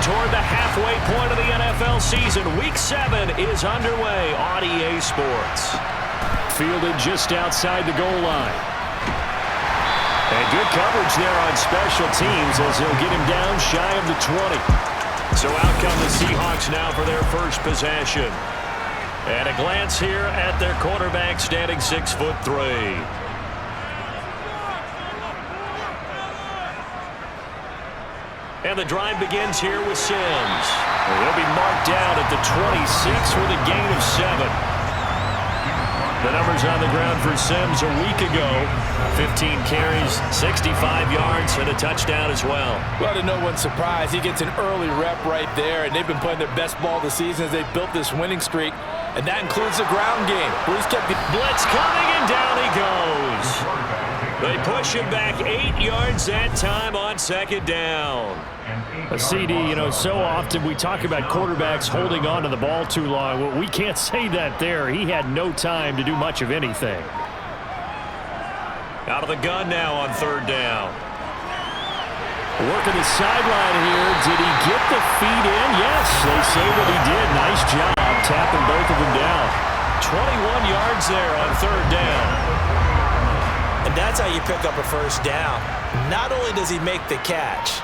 toward the halfway point of the NFL season. Week 7 is underway on EA Sports. Fielded just outside the goal line. And good coverage there on special teams as they'll get him down shy of the 20. So out come the Seahawks now for their first possession. And a glance here at their quarterback standing 6'3". And the drive begins here with Sims. They'll be marked down at the 26 with a gain of 7. The numbers on the ground for Sims a week ago. 15 carries, 65 yards, and a touchdown as well. Well, to no one's surprise, he gets an early rep right there, and they've been playing their best ball this season as they've built this winning streak, and that includes the ground game. Bruce kept the blitz coming, and down he goes. They push him back 8 yards that time on second down. A CD, so often we talk about quarterbacks holding on to the ball too long. Well, we can't say that there. He had no time to do much of anything. Out of the gun now on third down. Working the sideline here. Did he get the feet in? Yes, they say that he did. Nice job tapping both of them down. 21 yards there on third down. And that's how you pick up a first down. Not only does he make the catch,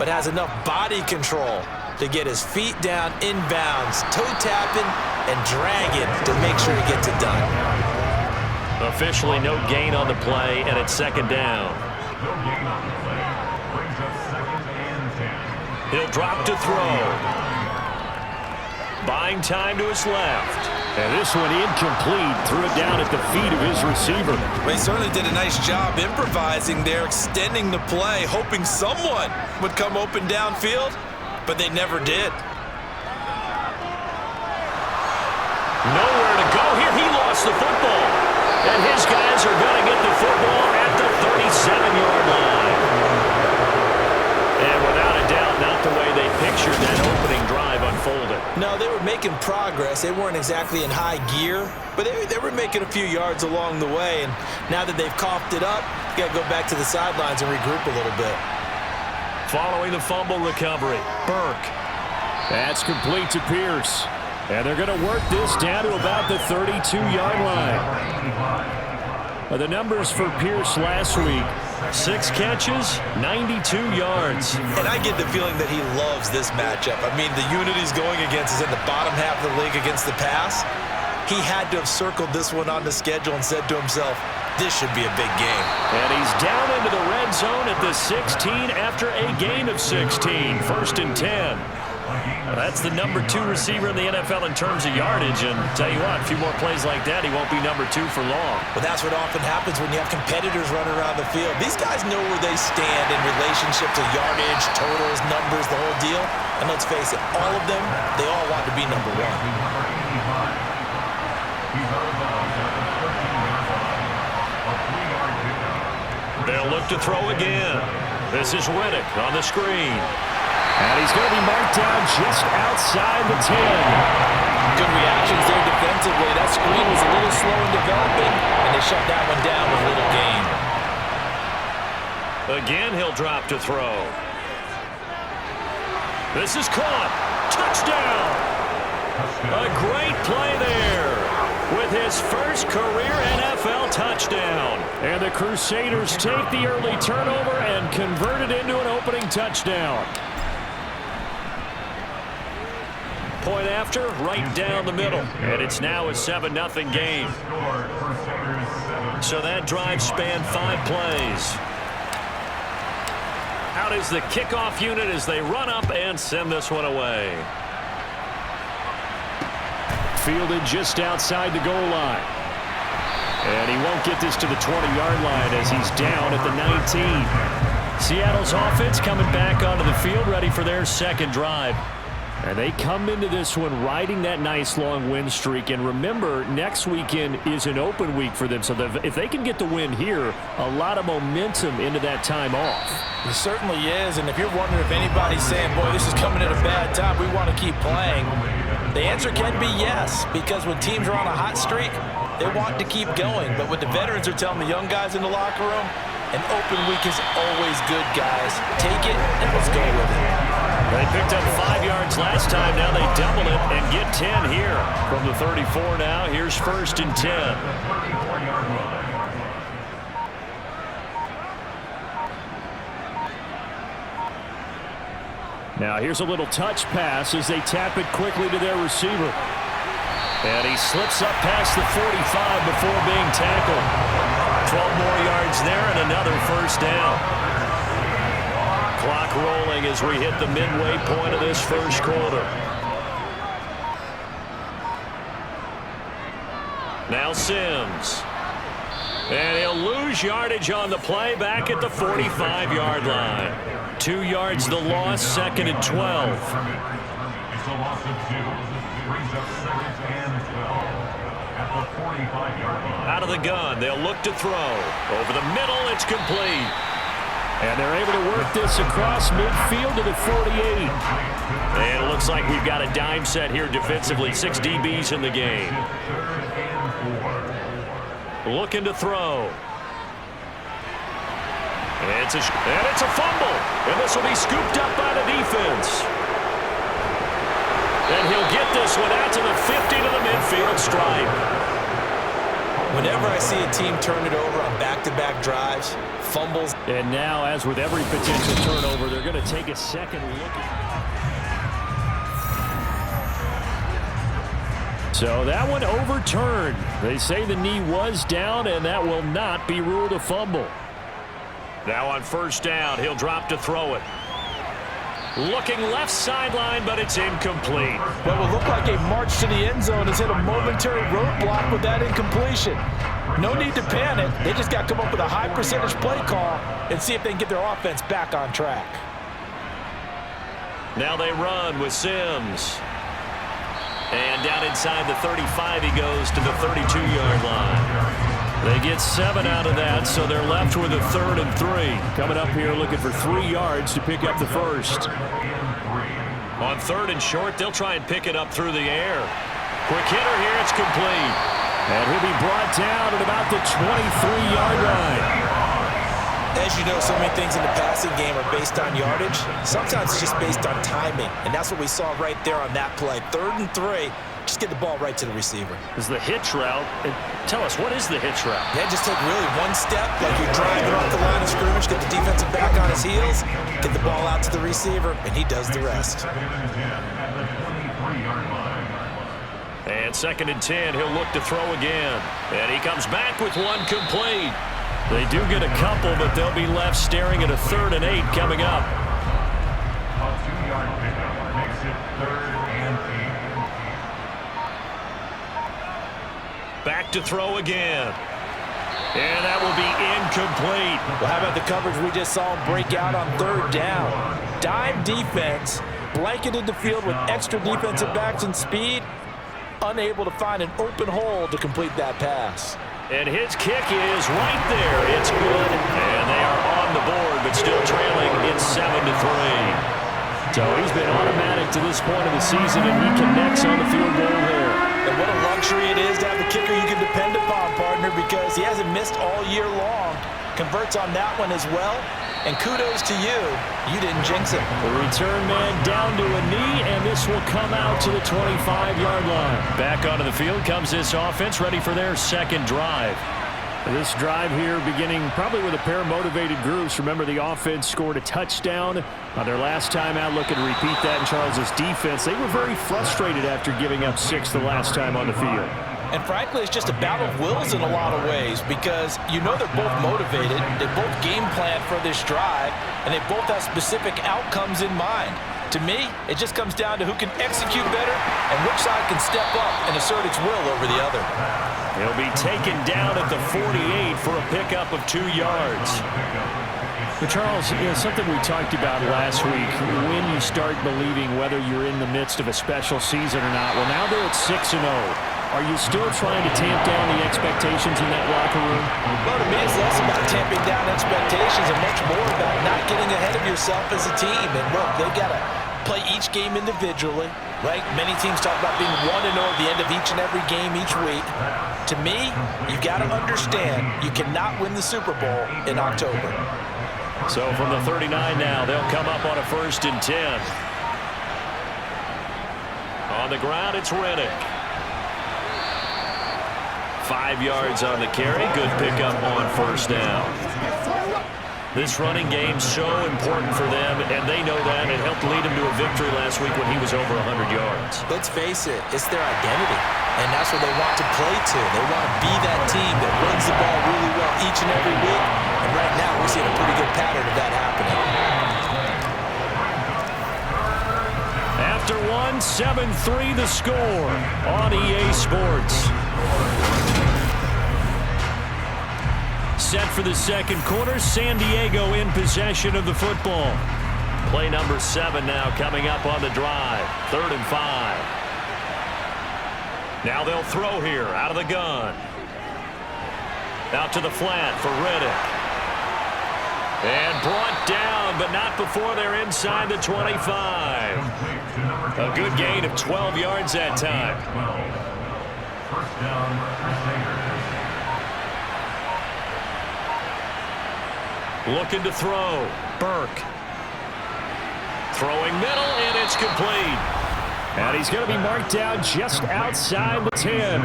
but has enough body control to get his feet down inbounds, toe tapping and dragging to make sure he gets it done. Officially no gain on the play, and it's second down. He'll drop to throw. Buying time to his left. And this one incomplete. Threw it down at the feet of his receiver. Well, he certainly did a nice job improvising there, extending the play, hoping someone would come open downfield, but they never did. Nowhere to go here. He lost the football. And his guys are going to get the football at the 37-yard line. And without a doubt, not the way they pictured that opening drive unfolded. No, they were making progress. They weren't exactly in high gear, but they were making a few yards along the way. And now that they've coughed it up, you got to go back to the sidelines and regroup a little bit. Following the fumble recovery, Burke. That's complete to Pierce. And they're going to work this down to about the 32-yard line. The numbers for Pierce last week: 6 catches, 92 yards. And I get the feeling that he loves this matchup. I mean, the unit he's going against is in the bottom half of the league against the pass. He had to have circled this one on the schedule and said to himself, this should be a big game. And he's down into the red zone at the 16 after a gain of 16. First and 10. That's the number 2 receiver in the NFL in terms of yardage. And tell you what, a few more plays like that, he won't be number 2 for long. Well, that's what often happens when you have competitors running around the field. These guys know where they stand in relationship to yardage, totals, numbers, the whole deal. And let's face it, all of them, they all want to be number 1. They'll look to throw again. This is Reddick on the screen. And he's going to be marked down just outside the 10. Good reactions there defensively. That screen was a little slow in developing, and they shut that one down with little gain. Again, he'll drop to throw. This is caught. Touchdown! A great play there with his first career NFL touchdown. And the Crusaders take the early turnover and convert it into an opening touchdown. Point after, right down the middle. And it's now a 7-0 game. So that drive spanned 5 plays. Out is the kickoff unit as they run up and send this one away. Fielded just outside the goal line. And he won't get this to the 20-yard line as he's down at the 19. Seattle's offense coming back onto the field, ready for their second drive. And they come into this one riding that nice long win streak. And remember, next weekend is an open week for them. So if they can get the win here, a lot of momentum into that time off. It certainly is. And if you're wondering if anybody's saying, boy, this is coming at a bad time, we want to keep playing, the answer can be yes. Because when teams are on a hot streak, they want to keep going. But what the veterans are telling the young guys in the locker room, an open week is always good, guys. Take it and let's go with it. They picked up 5 yards last time. Now they double it and get 10 here. From the 34 now, here's 1st and 10. Now here's a little touch pass as they tap it quickly to their receiver. And he slips up past the 45 before being tackled. 12 more yards there and another 1st down. Clock rolling as we hit the midway point of this 1st quarter. Now Sims. And he'll lose yardage on the play back at the 45-yard line. 2 yards the loss, 2nd and 12. It's a loss of 2. Brings up 2nd and 12 at the 45-yard line. Out of the gun, they'll look to throw. Over the middle, it's complete. And they're able to work this across midfield to the 48. And it looks like we've got a dime set here defensively. 6 DBs in the game. Looking to throw. And it's a fumble. And this will be scooped up by the defense. And he'll get this one out to the 50 to the midfield stripe. Whenever I see a team turn it over on back-to-back drives, fumbles. And now, as with every potential turnover, they're going to take a second look. So that one overturned. They say the knee was down, and that will not be ruled a fumble. Now on 1st down, he'll drop to throw it. Looking left sideline, but it's incomplete. What will look like a march to the end zone has hit a momentary roadblock with that incompletion. No need to panic. They just got to come up with a high percentage play call and see if they can get their offense back on track. Now they run with Sims. And down inside the 35, he goes to the 32-yard line. They get 7 out of that, so they're left with a 3rd and 3. Coming up here looking for 3 yards to pick up the 1st. On 3rd and short, they'll try and pick it up through the air. Quick hitter here, it's complete. And he'll be brought down at about the 23-yard line. As you know, so many things in the passing game are based on yardage. Sometimes it's just based on timing, and that's what we saw right there on that play. 3rd and 3. Just get the ball right to the receiver. Is the hitch route. And tell us, what is the hitch route? Yeah, just take really one step, like you're driving off the line of scrimmage, get the defensive back on his heels, get the ball out to the receiver, and he does the rest. And 2nd and 10, he'll look to throw again. And he comes back with one complete. They do get a couple, but they'll be left staring at a 3rd and 8 coming up. A 2-yard pickup makes it 3rd and 8. Back to throw again. And that will be incomplete. Well, how about the coverage we just saw him break out on 3rd down? Dime defense, blanketed the field with extra defensive backs and speed, unable to find an open hole to complete that pass. And his kick is right there. It's good. And they are on the board, but still trailing in 7-3. So he's been automatic to this point of the season, and he connects on the field goal there. And what a luxury it is to have a kicker you can depend upon, partner, because he hasn't missed all year long. Converts on that one as well. And kudos to you. You didn't jinx him. The return man down to a knee, and this will come out to the 25-yard line. Back onto the field comes this offense, ready for their 2nd drive. This drive here beginning probably with a pair of motivated groups. Remember, the offense scored a touchdown on their last time out, looking to repeat that in Charles's defense. They were very frustrated after giving up 6 the last time on the field. And frankly, it's just a battle of wills in a lot of ways because you know they're both motivated, they both game plan for this drive, and they both have specific outcomes in mind. To me, it just comes down to who can execute better and which side can step up and assert its will over the other. He'll be taken down at the 48 for a pickup of 2 yards. But Charles, something we talked about last week, when you start believing whether you're in the midst of a special season or not. Well, now they're at 6-0. Are you still trying to tamp down the expectations in that locker room? Well, to me, it's less about tamping down expectations and much more about not getting ahead of yourself as a team. And look, they've got to play each game individually, right? Many teams talk about being 1-0 at the end of each and every game each week. To me, you've got to understand you cannot win the Super Bowl in October. So from the 39 now, they'll come up on a 1st and 10. On the ground, it's Riddick. 5 yards on the carry. Good pickup on first down. This running game's so important for them, and they know that. It helped lead him to a victory last week when he was over 100 yards. Let's face it, it's their identity, and that's what they want to play to. They want to be that team that runs the ball really well each and every week, and right now we're seeing a pretty good pattern of that happening. After 7-3 the score on EA Sports. Set for the second quarter, San Diego in possession of the football. Play number 7 now coming up on the drive. 3rd and 5. Now they'll throw here out of the gun. Out to the flat for Riddick. And brought down, but not before they're inside the 25. A good gain of 12 yards that time. First down, Crusaders. Looking to throw. Burke. Throwing middle, and it's complete. And he's going to be marked down just outside the 10.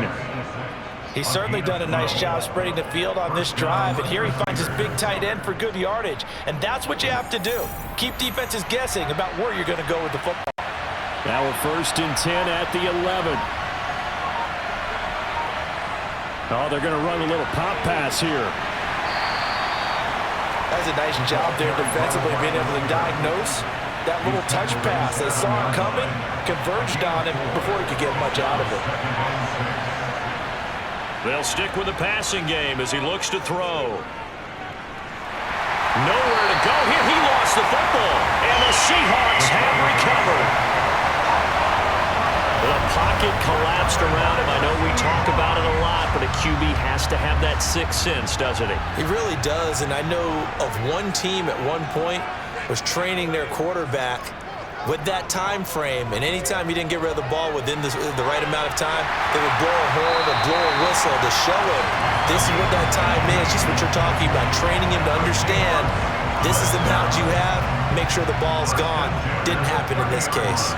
He's certainly done a nice job spreading the field on this drive, and here he finds his big tight end for good yardage. And that's what you have to do. Keep defenses guessing about where you're going to go with the football. Now a 1st and 10 at the 11. Oh, they're going to run a little pop pass here. That's a nice job there defensively, being able to diagnose that little touch pass. They saw it coming, converged on him before he could get much out of it. They'll stick with the passing game as he looks to throw. Nowhere to go here. He lost the football, and the Seahawks have recovered. The pocket collapsed around him. I know we talk about it a lot, but a QB has to have that sixth sense, doesn't he? He really does, and I know of one team at one point was training their quarterback with that time frame, and anytime he didn't get rid of the ball within the right amount of time, they would blow a horn or blow a whistle to show him this is what that time is, just what you're talking about, training him to understand this is the amount you have, make sure the ball's gone. Didn't happen in this case.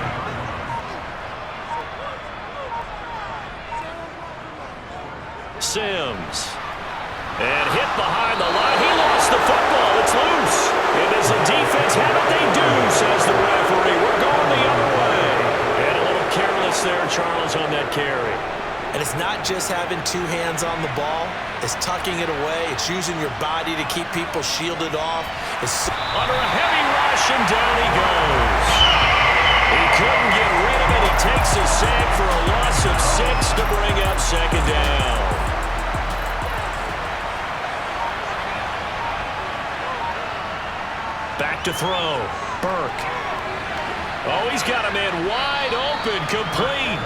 Sims. And hit behind the line. He lost the football. It's loose. And does the defense have it? They do, says the referee. We're going the other way. And a little careless there, Charles, on that carry. And it's not just having 2 hands on the ball. It's tucking it away. It's using your body to keep people shielded off. It's under a heavy rush, and down he goes. He couldn't get rid of it. He takes a sack for a loss of 6 to bring up 2nd down. Back to throw. Burke. Oh, he's got a man wide open, complete.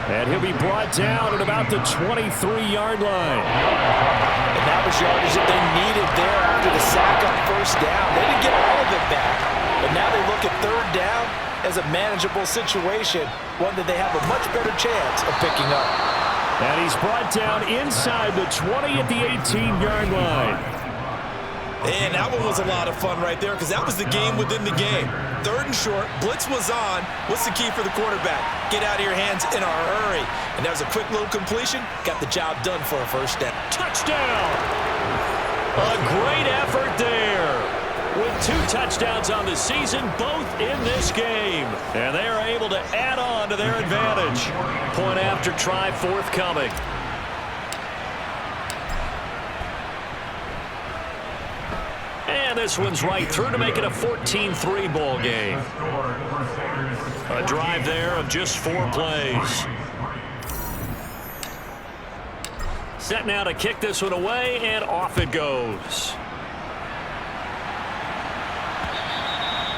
And he'll be brought down at about the 23-yard line. And that was yardage that they needed there after the sack on 1st down. They didn't get all of it back, but now they look at 3rd down as a manageable situation, one that they have a much better chance of picking up. And he's brought down inside the 20 at the 18-yard line. And that one was a lot of fun right there because that was the game within the game. 3rd and short, blitz was on. What's the key for the quarterback? Get out of your hands in a hurry. And that was a quick little completion. Got the job done for a 1st down. Touchdown! A great effort there. With 2 touchdowns on the season, both in this game. And they are able to add on to their advantage. Point after try forthcoming. And this one's right through to make it a 14-3 ball game. A drive there of just 4 plays. Set now to kick this one away, and off it goes.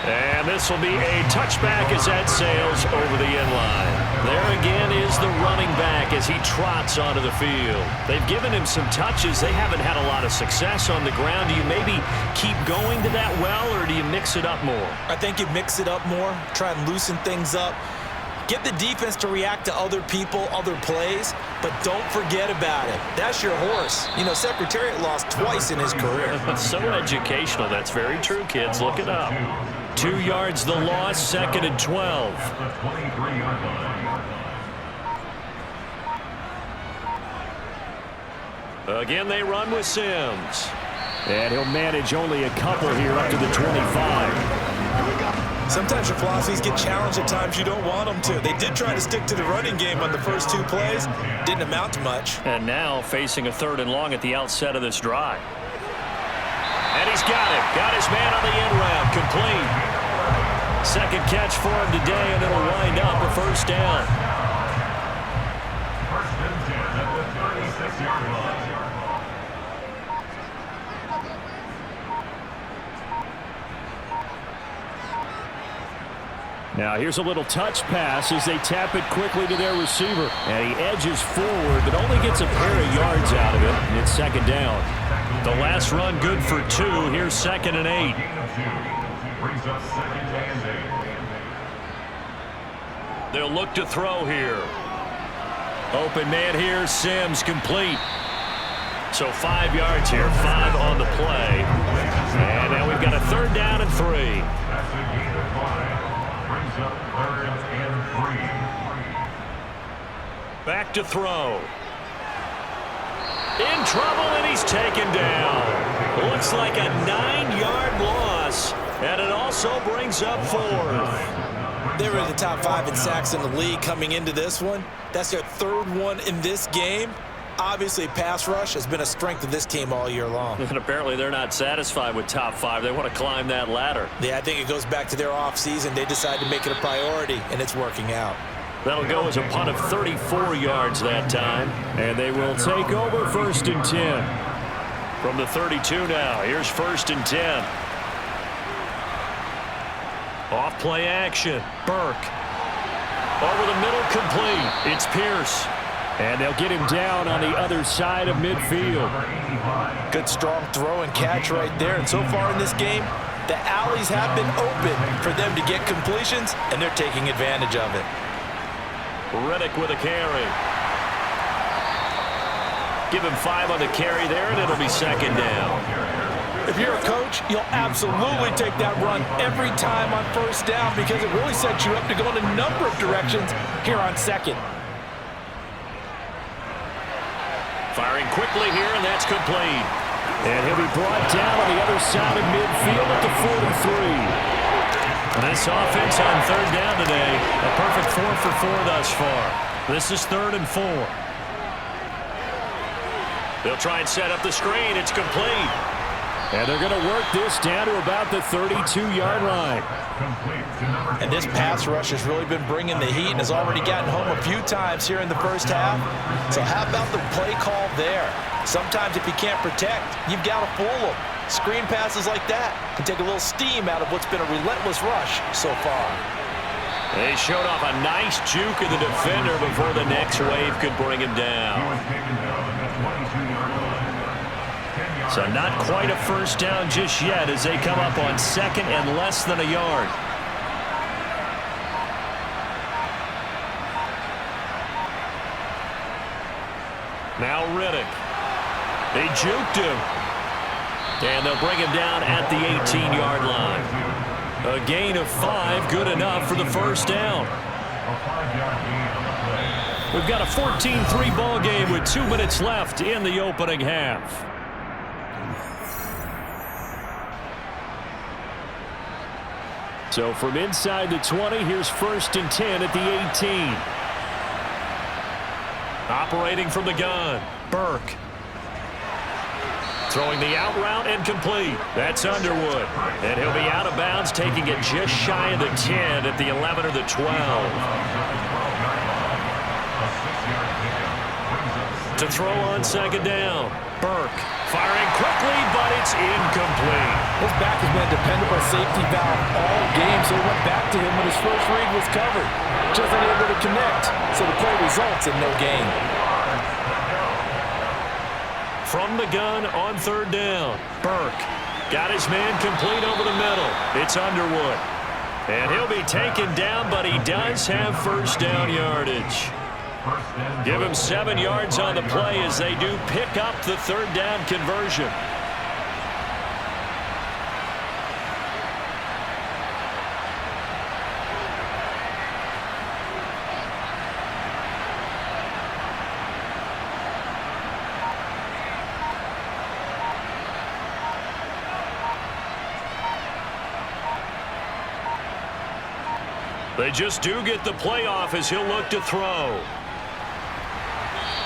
And this will be a touchback as that sails over the end line. There again is the running back as he trots onto the field. They've given him some touches. They haven't had a lot of success on the ground. Do you maybe keep going to that well, or do you mix it up more? I think you mix it up more, try and loosen things up. Get the defense to react to other people, other plays, but don't forget about it. That's your horse. You know, Secretariat lost twice in his career. So educational. That's very true, kids. Look it up. 2 yards the loss, 2nd and 12. Again, they run with Sims. And he'll manage only a couple here up to the 25. Sometimes your philosophies get challenged at times you don't want them to. They did try to stick to the running game on the first 2 plays. Didn't amount to much. And now facing a 3rd and long at the outset of this drive. And he's got it. Got his man on the end round. Complete. Second catch for him today, and it'll wind up a first down. First and 10 at the 36-yard line. Now here's a little touch pass as they tap it quickly to their receiver. And he edges forward, but only gets a pair of yards out of it. And it's 2nd down. The last run good for 2. Here's 2nd and 8. Brings up 2nd and 8. They'll look to throw here. Open man here, Sims, complete. So 5 yards here, 5 on the play. And now we've got a 3rd down and 3. That's a gain of 5. Brings up 3rd and 3. Back to throw. In trouble, and he's taken down. Looks like a 9-yard loss, and it also brings up 4th. They were in the top 5 in sacks in the league coming into this one. That's their 3rd one in this game. Obviously, pass rush has been a strength of this team all year long. And apparently they're not satisfied with top 5. They want to climb that ladder. Yeah, I think it goes back to their offseason. They decided to make it a priority, and it's working out. That'll go as a punt of 34 yards that time. And they will take over 1st and 10. From the 32 now, here's 1st and 10. Off play action, Burke. Over the middle, complete. It's Pierce. And they'll get him down on the other side of midfield. Good strong throw and catch right there. And so far in this game, the alleys have been open for them to get completions, and they're taking advantage of it. Riddick with a carry. Give him 5 on the carry there, and it'll be 2nd down. If you're a coach, you'll absolutely take that run every time on 1st down because it really sets you up to go in a number of directions here on 2nd. Firing quickly here, and that's complete. And he'll be brought down on the other side of midfield at the 43. This offense on 3rd down today, a perfect 4 for 4 thus far. This is 3rd and 4. They'll try and set up the screen. It's complete. And they're going to work this down to about the 32-yard line. And this pass rush has really been bringing the heat and has already gotten home a few times here in the first half. So how about the play call there? Sometimes if you can't protect, you've got to fool them. Screen passes like that can take a little steam out of what's been a relentless rush so far. They showed off a nice juke of the defender before the next wave could bring him down. So not quite a first down just yet as they come up on 2nd and less than a yard. Now Riddick. They juked him. And they'll bring him down at the 18-yard line. A gain of 5, good enough for the first down. We've got a 14-3 ball game with 2 minutes left in the opening half. So from inside the 20, here's 1st and 10 at the 18. Operating from the gun, Burke. Throwing the out route and complete. That's Underwood. And he'll be out of bounds, taking it just shy of the 10 at the 11 or the 12. To throw on 2nd down, Burke. Firing quickly, but it's incomplete. His back has been a dependable safety valve all game, so he went back to him when his first read was covered. Just unable to connect, so the play results in no gain. From the gun on 3rd down, Burke got his man complete over the middle. It's Underwood. And he'll be taken down, but he does have first down yardage. Give him 7 yards on the play as they do pick up the 3rd down conversion. They just do get the playoff as he'll look to throw.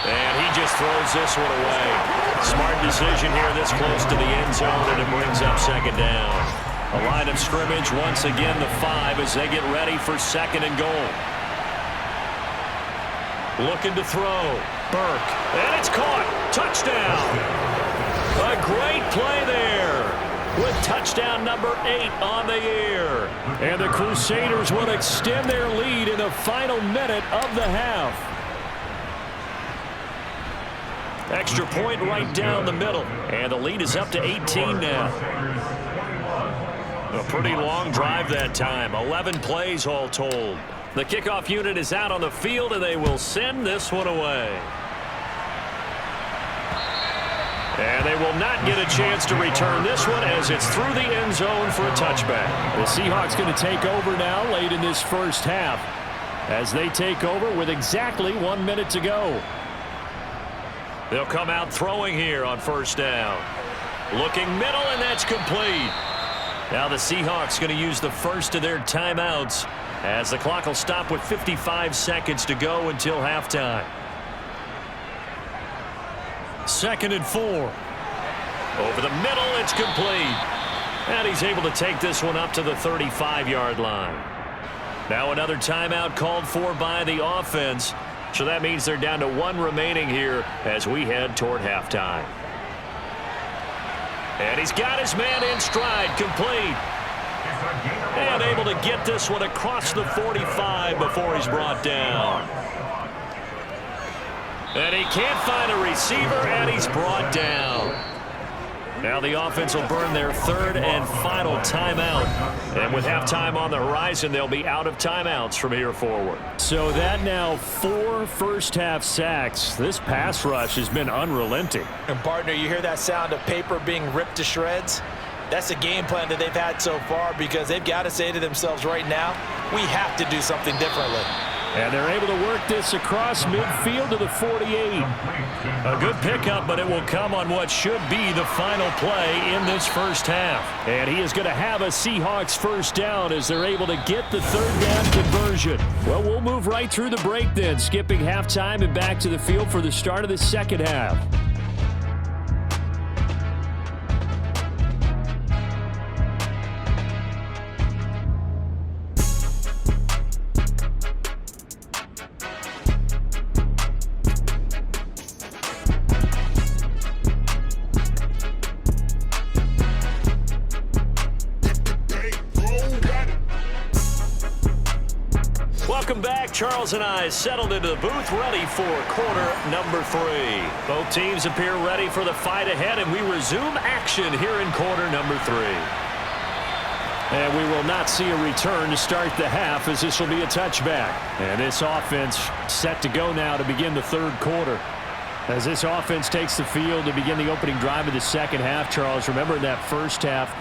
And he just throws this one away. Smart decision here this close to the end zone, and it brings up second down. A line of scrimmage, once again the 5 as they get ready for second and goal. Looking to throw. Burke. And it's caught. Touchdown. A great play there with touchdown number 8 on the year. And the Crusaders will extend their lead in the final minute of the half. Extra point right down the middle. And the lead is up to 18 now. A pretty long drive that time. 11 plays all told. The kickoff unit is out on the field, and they will send this one away. And they will not get a chance to return this one as it's through the end zone for a touchback. The Seahawks going to take over now late in this first half as they take over with exactly 1 minute to go. They'll come out throwing here on first down. Looking middle, and that's complete. Now the Seahawks going to use the first of their timeouts as the clock will stop with 55 seconds to go until halftime. 2nd and 4. Over the middle, it's complete. And he's able to take this one up to the 35-yard line. Now another timeout called for by the offense. So that means they're down to 1 remaining here as we head toward halftime. And he's got his man in stride, complete. And able to get this one across the 45 before he's brought down. And he can't find a receiver, and he's brought down. Now the offense will burn their 3rd and final timeout. And with halftime on the horizon, they'll be out of timeouts from here forward. So that now 4 first-half sacks. This pass rush has been unrelenting. And, partner, you hear that sound of paper being ripped to shreds? That's the game plan that they've had so far because they've got to say to themselves right now, we have to do something differently. And they're able to work this across midfield to the 48. A good pickup, but it will come on what should be the final play in this first half. And he is going to have a Seahawks first down as they're able to get the 3rd down conversion. Well, we'll move right through the break then, skipping halftime and back to the field for the start of the second half. Welcome back. Charles and I settled into the booth, ready for quarter number 3. Both teams appear ready for the fight ahead, and we resume action here in quarter number 3. And we will not see a return to start the half as this will be a touchback. And this offense set to go now to begin the 3rd quarter. As this offense takes the field to begin the opening drive of the second half, Charles, remember in that first half,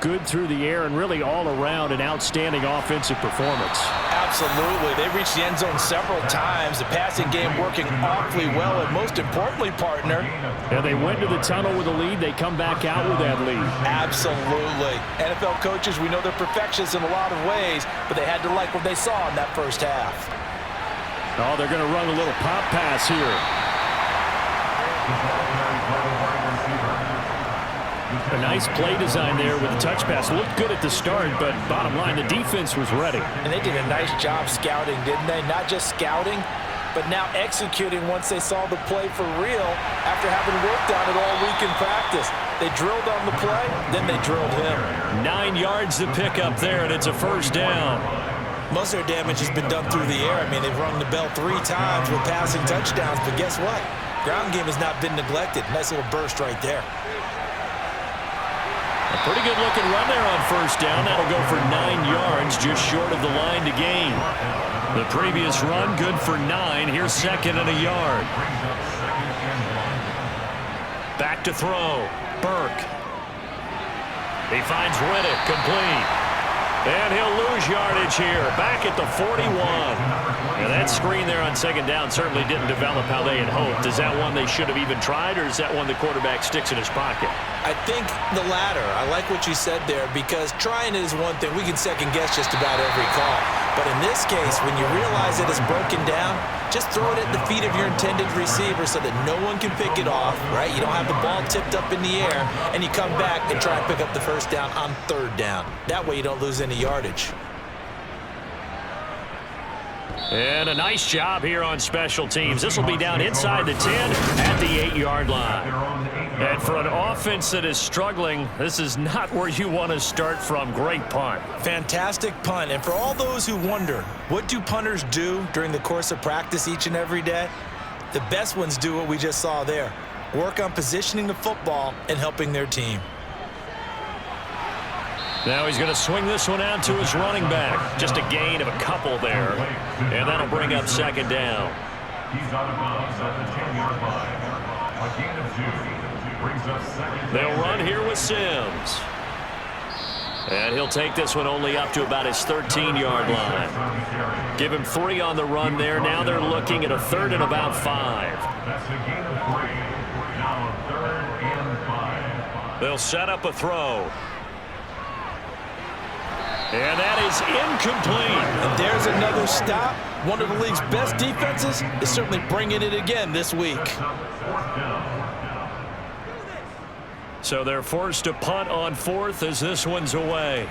good through the air and really all around an outstanding offensive performance. Absolutely. They reached the end zone several times. The passing game working awfully well, and most importantly, partner. And they went to the tunnel with a lead. They come back out with that lead. Absolutely. NFL coaches, we know they're perfectionists in a lot of ways, but they had to like what they saw in that first half. Oh, they're going to run a little pop pass here. A nice play design there with the touch pass. Looked good at the start, but bottom line, the defense was ready. And they did a nice job scouting, didn't they? Not just scouting, but now executing once they saw the play for real after having worked on it all week in practice. They drilled on the play, then they drilled him. 9 yards to pick up there, and it's a first down. Most of their damage has been done through the air. I mean, they've rung the bell 3 times with passing touchdowns, but guess what? Ground game has not been neglected. Nice little burst right there. A pretty good looking run there on first down. That'll go for 9 yards, just short of the line to gain. The previous run, good for 9. Here's 2nd and a yard. Back to throw. Burke. He finds Riddick, complete. And he'll lose yardage here, back at the 41. And that screen there on second down certainly didn't develop how they had hoped. Is that one they should have even tried, or is that one the quarterback sticks in his pocket? I think the latter. I like what you said there, because trying it is one thing. We can second guess just about every call. But in this case, when you realize that it's broken down, just throw it at the feet of your intended receiver so that no one can pick it off, right? You don't have the ball tipped up in the air, and you come back and try and pick up the first down on third down. That way you don't lose any yardage. And a nice job here on special teams. This will be down inside the 10 at the 8-yard line. And for an offense that is struggling, this is not where you want to start from. Great punt. Fantastic punt. And for all those who wonder, what do punters do during the course of practice each and every day? The best ones do what we just saw there. Work on positioning the football and helping their team. Now he's going to swing this one out to his running back. Just a gain of a couple there. And that'll bring up second down. He's out of bounds at the 10-yard line. A gain of 2 brings up second down. They'll run here with Sims. And he'll take this one only up to about his 13-yard line. Give him 3 on the run there. Now they're looking at a third and about 5. That's a gain of 3. Now third and 5. They'll set up a throw. And that is incomplete. And there's another stop. One of the league's best defenses is certainly bringing it again this week. So they're forced to punt on fourth as this one's away.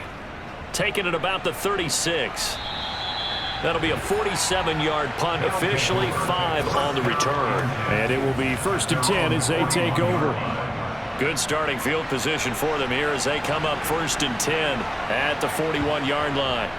Taking it about the 36. That'll be a 47-yard punt, officially 5 on the return. And it will be 1st and 10 as they take over. Good starting field position for them here as they come up 1st and 10 at the 41-yard line.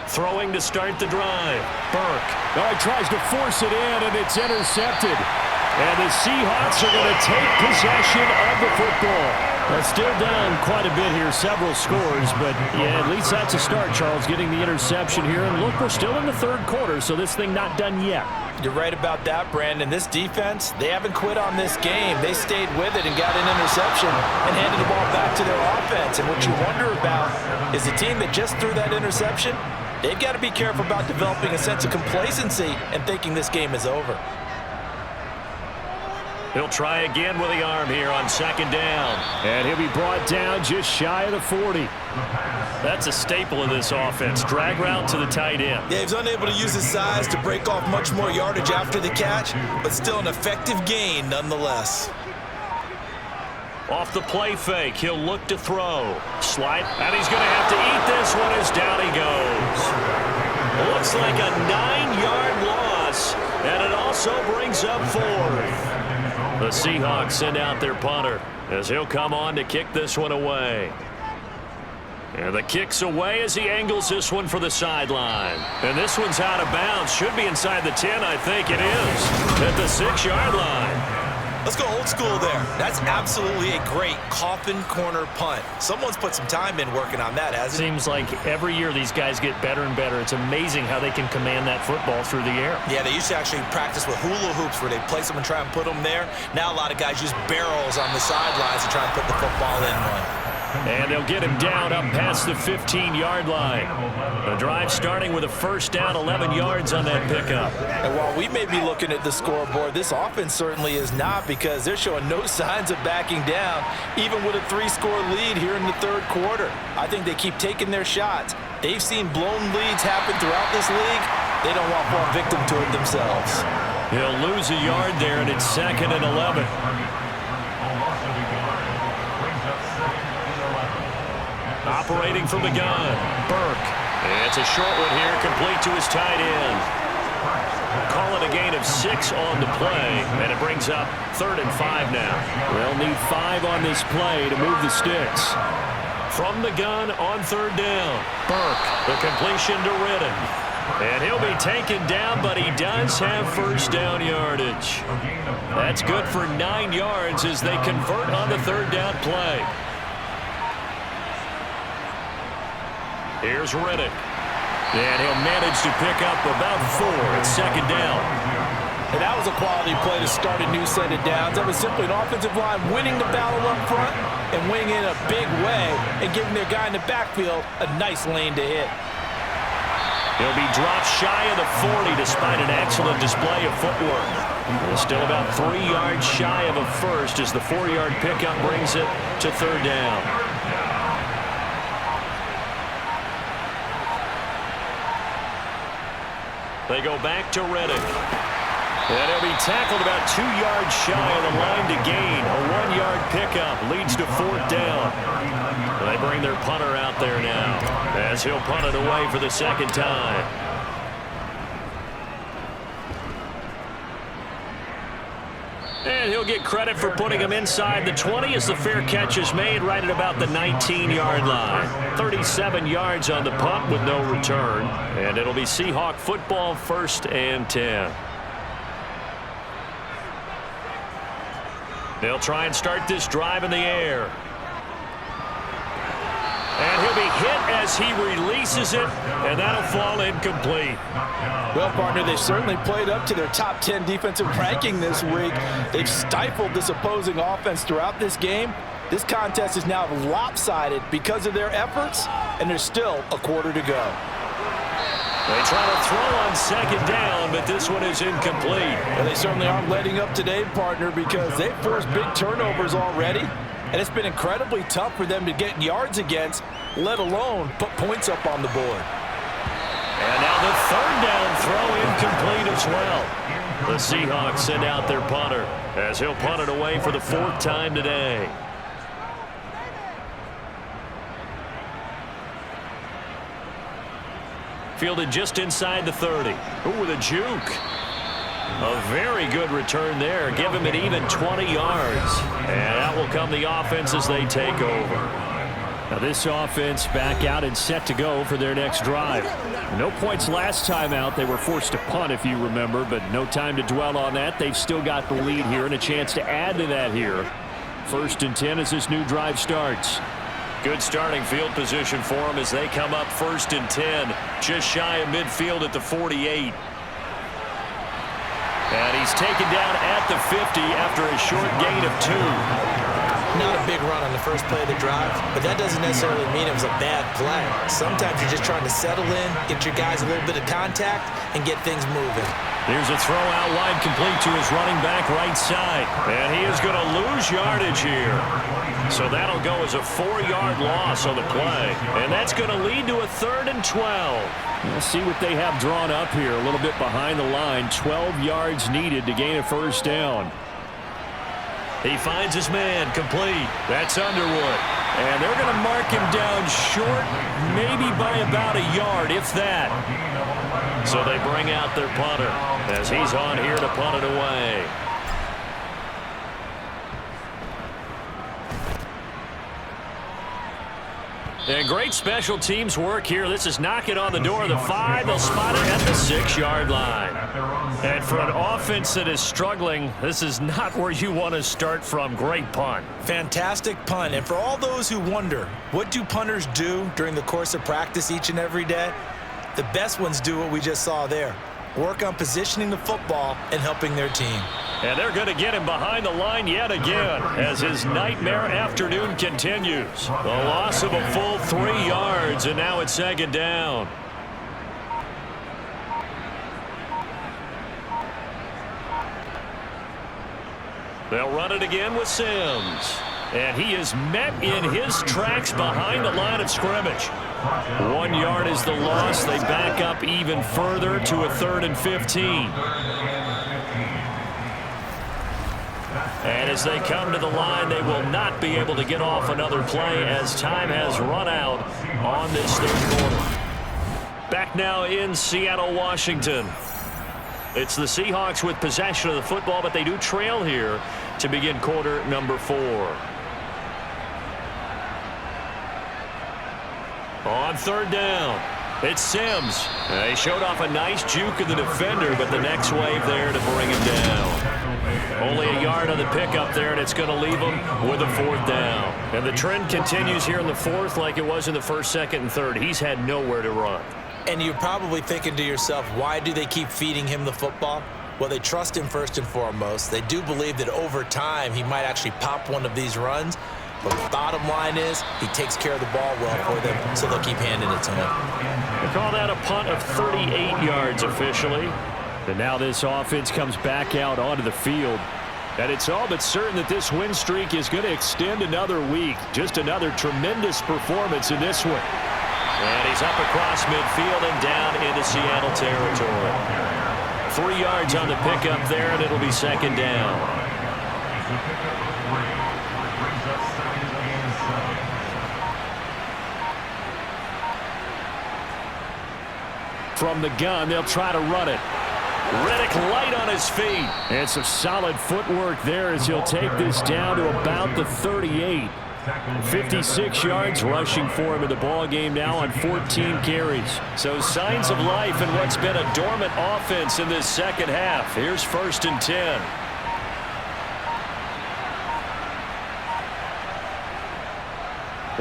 Throwing to start the drive. Burke. He tries to force it in, and it's intercepted. And the Seahawks are going to take possession of the football. Still down quite a bit here, several scores, but yeah, at least that's a start, Charles, getting the interception here. And look, we're still in the third quarter, so this thing not done yet. You're right about that, Brandon. This defense, they haven't quit on this game. They stayed with it and got an interception and handed the ball back to their offense. And what you wonder about is the team that just threw that interception, they've got to be careful about developing a sense of complacency and thinking this game is over. He'll try again with the arm here on second down. And he'll be brought down just shy of the 40. That's a staple of this offense. Drag route to the tight end. Yeah, he's unable to use his size to break off much more yardage after the catch, but still an effective gain nonetheless. Off the play fake, he'll look to throw. Slide, and he's going to have to eat this one as down he goes. Looks like a 9-yard loss, and it also brings up 4th. The Seahawks send out their punter as he'll come on to kick this one away. And the kick's away as he angles this one for the sideline. And this one's out of bounds. Should be inside the 10, I think it is. At the 6-yard line. Let's go old school there. That's absolutely a great coffin corner punt. Someone's put some time in working on that, hasn't it? Seems like every year these guys get better and better. It's amazing how they can command that football through the air. Yeah, they used to actually practice with hula hoops where they place them and try and put them there. Now a lot of guys use barrels on the sidelines to try and put the football in one. And they'll get him down up past the 15-yard line. The drive starting with a first down, 11 yards on that pickup. And while we may be looking at the scoreboard, this offense certainly is not, because they're showing no signs of backing down, even with a 3-score lead here in the third quarter. I think they keep taking their shots. They've seen blown leads happen throughout this league. They don't want one victim to it themselves. He'll lose a yard there, and it's 2nd and 11. Operating from the gun, Burke. It's a short one here, complete to his tight end. Call it a gain of 6 on the play, and it brings up 3rd and 5 now. They'll need 5 on this play to move the sticks. From the gun on 3rd down, Burke, the completion to Ridden. And he'll be taken down, but he does have first down yardage. That's good for 9 yards as they convert on the 3rd down play. Here's Riddick. And he'll manage to pick up about 4 at 2nd down. And that was a quality play to start a new set of downs. That was simply an offensive line winning the battle up front and wing in a big way and giving their guy in the backfield a nice lane to hit. He'll be dropped shy of the 40 despite an excellent display of footwork. He's still about 3 yards shy of a first as the 4-yard pickup brings it to third down. They go back to Reddick. And he'll be tackled about 2 yards shy of the line to gain. A 1-yard pickup leads to fourth down. They bring their punter out there now as he'll punt it away for the second time. And he'll get credit for putting him inside the 20 as the fair catch is made right at about the 19-yard line. 37 yards on the punt with no return. And it'll be Seahawk football, 1st and 10. They'll try and start this drive in the air. And he'll be hit as he releases it, and that'll fall incomplete. Well, partner, they've certainly played up to their top 10 defensive ranking this week. They've stifled this opposing offense throughout this game. This contest is now lopsided because of their efforts, and there's still a quarter to go. They try to throw on second down, but this one is incomplete. Well, they certainly aren't letting up today, partner, because they've forced big turnovers already, and it's been incredibly tough for them to get yards against, let alone put points up on the board. And now the third down throw incomplete as well. The Seahawks send out their punter as he'll punt it away for the 4th time today. Fielded just inside the 30. Ooh, with a juke. A very good return there. Give him an even 20 yards. And that will come the offense as they take over. Now this offense back out and set to go for their next drive. No points last time out. They were forced to punt, if you remember, but no time to dwell on that. They've still got the lead here and a chance to add to that here. 1st and 10 as this new drive starts. Good starting field position for them as they come up 1st and 10, just shy of midfield at the 48. And he's taken down at the 50 after a short gain of 2. Not a big run on the first play of the drive, but that doesn't necessarily mean it was a bad play. Sometimes you're just trying to settle in, get your guys a little bit of contact, and get things moving. Here's a throw out wide complete to his running back right side. And he is going to lose yardage here. So that'll go as a 4-yard loss on the play. And that's going to lead to a 3rd and 12. We'll see what they have drawn up here. A little bit behind the line. 12 yards needed to gain a 1st down. He finds his man complete. That's Underwood. And they're going to mark him down short, maybe by about a yard, if that. So they bring out their punter as he's on here to punt it away. And great special teams work here. This is knocking on the door of the 5. They'll spot it at the 6-yard line. And for an offense that is struggling, this is not where you want to start from. Great punt. Fantastic punt. And for all those who wonder, what do punters do during the course of practice each and every day? The best ones do what we just saw there. Work on positioning the football and helping their team. And they're going to get him behind the line yet again as his nightmare afternoon continues. The loss of a full 3 yards, and now it's 2nd down. They'll run it again with Sims. And he is met in his tracks behind the line of scrimmage. 1 yard is the loss. They back up even further to a 3rd and 15. And as they come to the line, they will not be able to get off another play as time has run out on this 3rd quarter. Back now in Seattle, Washington. It's the Seahawks with possession of the football, but they do trail here to begin quarter number 4. On 3rd down, it's Sims. They showed off a nice juke of the defender, but the next wave there to bring him down. Only a yard on the pickup there, and it's going to leave him with a 4th down. And the trend continues here in the 4th like it was in the 1st, 2nd, and 3rd. He's had nowhere to run. And you're probably thinking to yourself, why do they keep feeding him the football? Well, they trust him first and foremost. They do believe that over time he might actually pop one of these runs. But the bottom line is he takes care of the ball well for them, so they'll keep handing it to him. They call that a punt of 38 yards officially. And now this offense comes back out onto the field. And it's all but certain that this win streak is going to extend another week. Just another tremendous performance in this one. And he's up across midfield and down into Seattle territory. 3 yards on the pickup there, and it'll be second down. From the gun, they'll try to run it. Reddick light on his feet. And some solid footwork there as he'll take this down to about the 38. 56 yards rushing for him in the ball game now on 14 carries. So signs of life in what's been a dormant offense in this second half. Here's 1st and 10.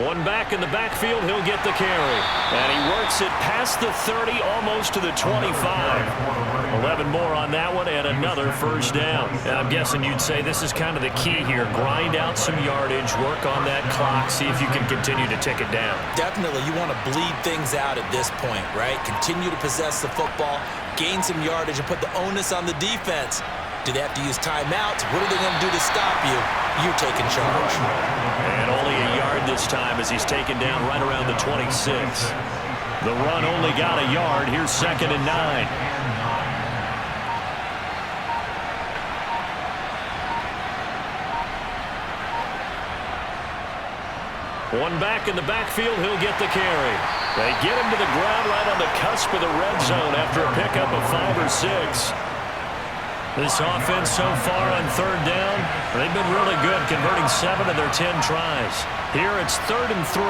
One back in the backfield, he'll get the carry. And he works it past the 30, almost to the 25. 11 more on that one, and another first down. And I'm guessing you'd say this is kind of the key here. Grind out some yardage, work on that clock, see if you can continue to tick it down. Definitely, you want to bleed things out at this point, right? Continue to possess the football, gain some yardage, and put the onus on the defense. Do they have to use timeouts? What are they going to do to stop you? You're taking charge. And only a yard this time as he's taken down right around the 26. The run only got a yard. Here's 2nd and 9. One back in the backfield, he'll get the carry. They get him to the ground right on the cusp of the red zone after a pickup of 5 or 6. This offense so far on 3rd down, they've been really good, converting 7 of their 10 tries. Here it's 3rd and 3.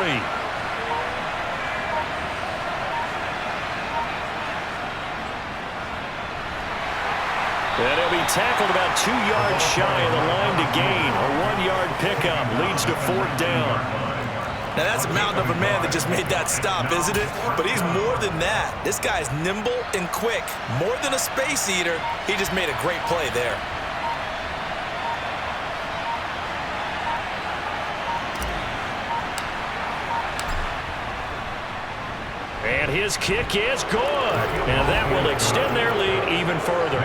And he'll be tackled about 2 yards shy of the line to gain. A 1-yard pickup leads to 4th down. Now, that's a mountain of a man that just made that stop, isn't it? But he's more than that. This guy's nimble and quick. More than a space eater, he just made a great play there. And his kick is good. And that will extend their lead even further.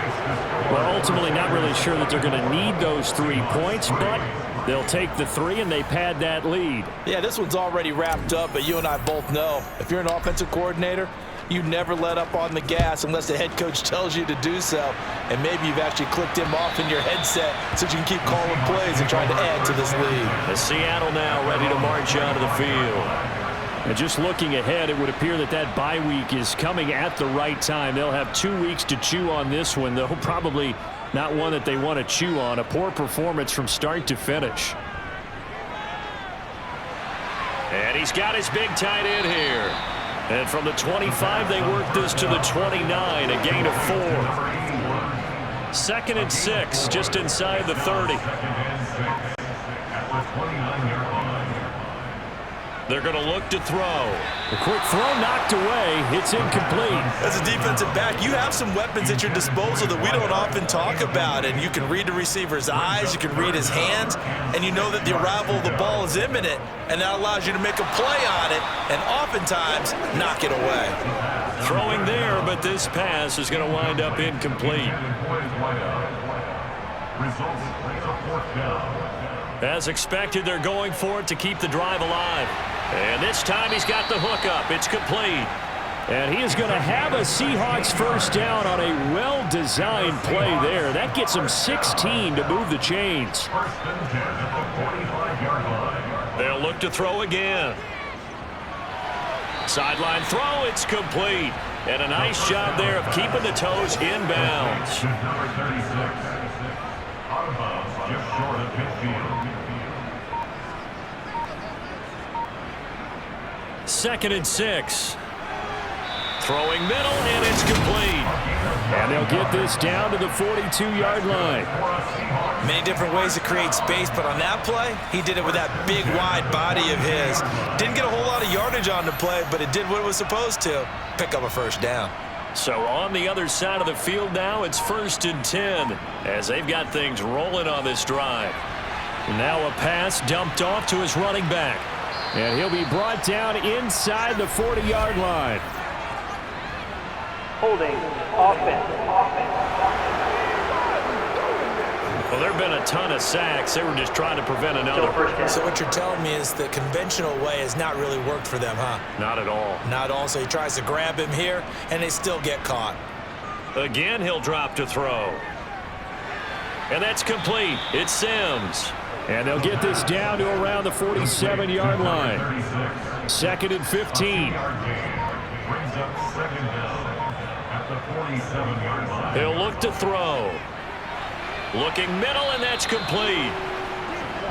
Well, ultimately not really sure that they're going to need those 3 points, but they'll take the 3 and they pad that lead. Yeah, this one's already wrapped up, but you and I both know if you're an offensive coordinator, you never let up on the gas unless the head coach tells you to do so. And maybe you've actually clicked him off in your headset so you can keep calling plays and trying to add to this lead. As Seattle now ready to march out of the field. And just looking ahead, it would appear that that bye week is coming at the right time. They'll have 2 weeks to chew on this one, though probably not one that they want to chew on. A poor performance from start to finish. And he's got his big tight end here. And from the 25, they work this to the 29, a gain of 4. 2nd and 6, just inside the 30. They're going to look to throw. A quick throw knocked away. It's incomplete. As a defensive back, you have some weapons at your disposal that we don't often talk about. And you can read the receiver's eyes, you can read his hands, and you know that the arrival of the ball is imminent. And that allows you to make a play on it and oftentimes knock it away. Throwing there, but this pass is going to wind up incomplete. As expected, they're going for it to keep the drive alive. And this time he's got the hook up. It's complete. And he is going to have a Seahawks first down on a well-designed play there. That gets him 16 to move the chains. They'll look to throw again. Sideline throw, it's complete. And a nice job there of keeping the toes inbounds. Number 36. Out of bounds, just short of midfield. 2nd and 6. Throwing middle, and it's complete. And they'll get this down to the 42-yard line. Many different ways to create space, but on that play, he did it with that big, wide body of his. Didn't get a whole lot of yardage on the play, but it did what it was supposed to. Pick up a first down. So on the other side of the field now, it's 1st and 10 as they've got things rolling on this drive. Now a pass dumped off to his running back. And he'll be brought down inside the 40-yard line. Holding offense. Well, there have been a ton of sacks. They were just trying to prevent another. So what you're telling me is the conventional way has not really worked for them, huh? Not at all. Not all. So he tries to grab him here, and they still get caught. Again, he'll drop to throw. And that's complete. It's Sims. And they'll get this down to around the 47-yard line. 2nd and 15. Brings up 2nd down at the 47-yard line. He'll look to throw. Looking middle, and that's complete.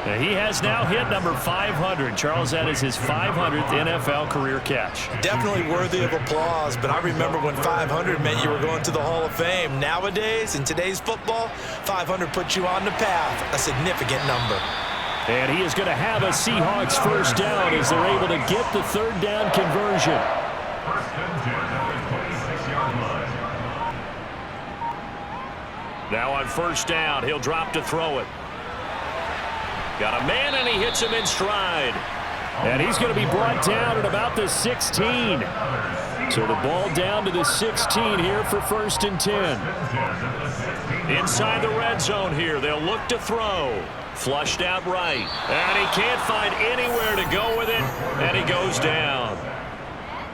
And he has now hit number 500. Charles, that is his 500th NFL career catch. Definitely worthy of applause, but I remember when 500 meant you were going to the Hall of Fame. Nowadays, in today's football, 500 puts you on the path, a significant number. And he is going to have a Seahawks first down as they're able to get the 3rd down conversion. 1st and 10 at the 26-yard line. Now on 1st down, he'll drop to throw it. Got a man, and he hits him in stride. And he's going to be brought down at about the 16. So the ball down to the 16 here for 1st and 10. Inside the red zone here, they'll look to throw. Flushed out right. And he can't find anywhere to go with it, and he goes down.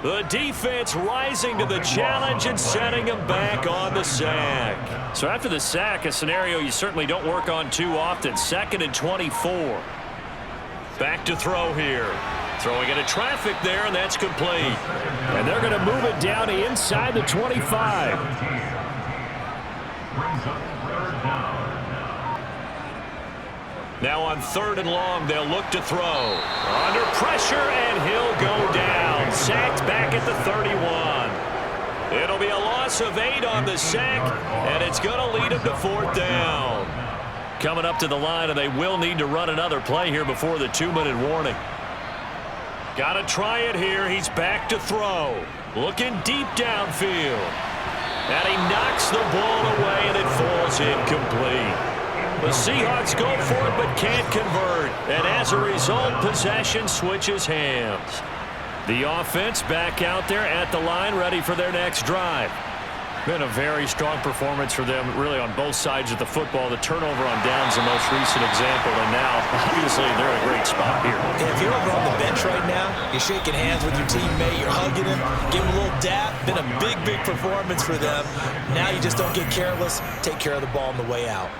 The defense rising to the challenge and setting him back on the sack. So after the sack, a scenario you certainly don't work on too often. 2nd and 24. Back to throw here. Throwing into traffic there, and that's complete. And they're going to move it down to inside the 25. Now on 3rd and long, they'll look to throw. Under pressure, and he'll go down. Sacked back at the 31. It'll be a loss of 8 on the sack, and it's going to lead him to 4th down. Coming up to the line, and they will need to run another play here before the 2-minute warning. Got to try it here. He's back to throw. Looking deep downfield. And he knocks the ball away, and it falls incomplete. The Seahawks go for it but can't convert. And as a result, possession switches hands. The offense back out there at the line, ready for their next drive. Been a very strong performance for them, really, on both sides of the football. The turnover on downs, the most recent example, and now, obviously, they're in a great spot here. Yeah, if you're over on the bench right now, you're shaking hands with your teammate, you're hugging him, give him a little dap. Been a big, big performance for them. Now you just don't get careless. Take care of the ball on the way out.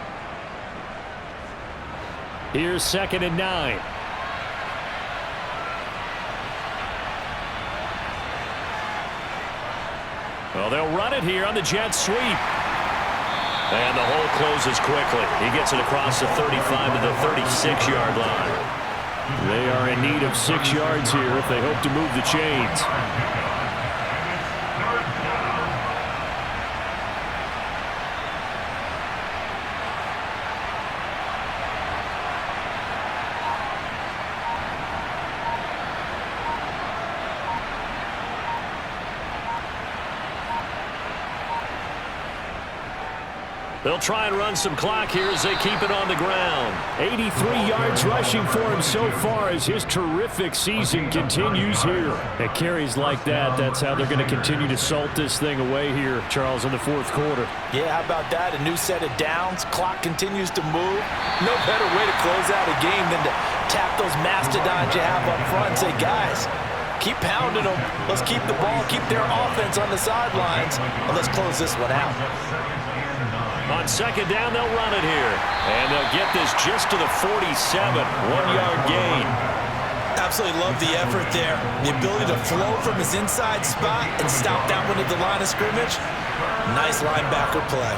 Here's 2nd and 9. Well, they'll run it here on the jet sweep. And the hole closes quickly. He gets it across the 35 to the 36-yard line. They are in need of 6 yards here if they hope to move the chains. They'll try and run some clock here as they keep it on the ground. 83 yards rushing for him so far as his terrific season continues here. At carries like that, that's how they're going to continue to salt this thing away here, Charles, in the 4th quarter. Yeah, how about that? A new set of downs. Clock continues to move. No better way to close out a game than to tap those mastodons you have up front and say, guys, keep pounding them. Let's keep the ball, keep their offense on the sidelines, and let's close this one out. On 2nd down, they'll run it here. And they'll get this just to the 47. 1-yard gain. Absolutely love the effort there. The ability to flow from his inside spot and stop that one at the line of scrimmage. Nice linebacker play.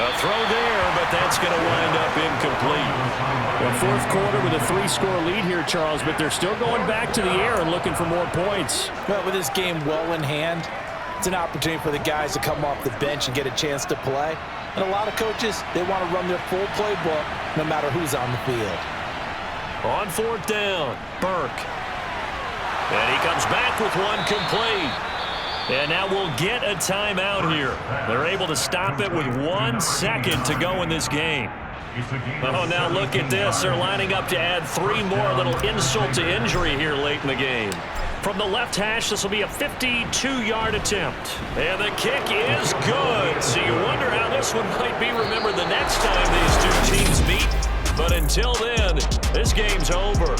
A throw there, but that's going to wind up incomplete. The 4th quarter with a 3-score lead here, Charles, but they're still going back to the air and looking for more points. Well, with this game well in hand, it's an opportunity for the guys to come off the bench and get a chance to play. And a lot of coaches, they want to run their full playbook no matter who's on the field. On 4th down, Burke. And he comes back with one complete. And now we'll get a timeout here. They're able to stop it with 1 second to go in this game. Oh, now look at this. They're lining up to add 3 more. A little insult to injury here late in the game. From the left hash, this will be a 52-yard attempt. And the kick is good. So you wonder how this one might be remembered the next time these two teams meet. But until then, this game's over.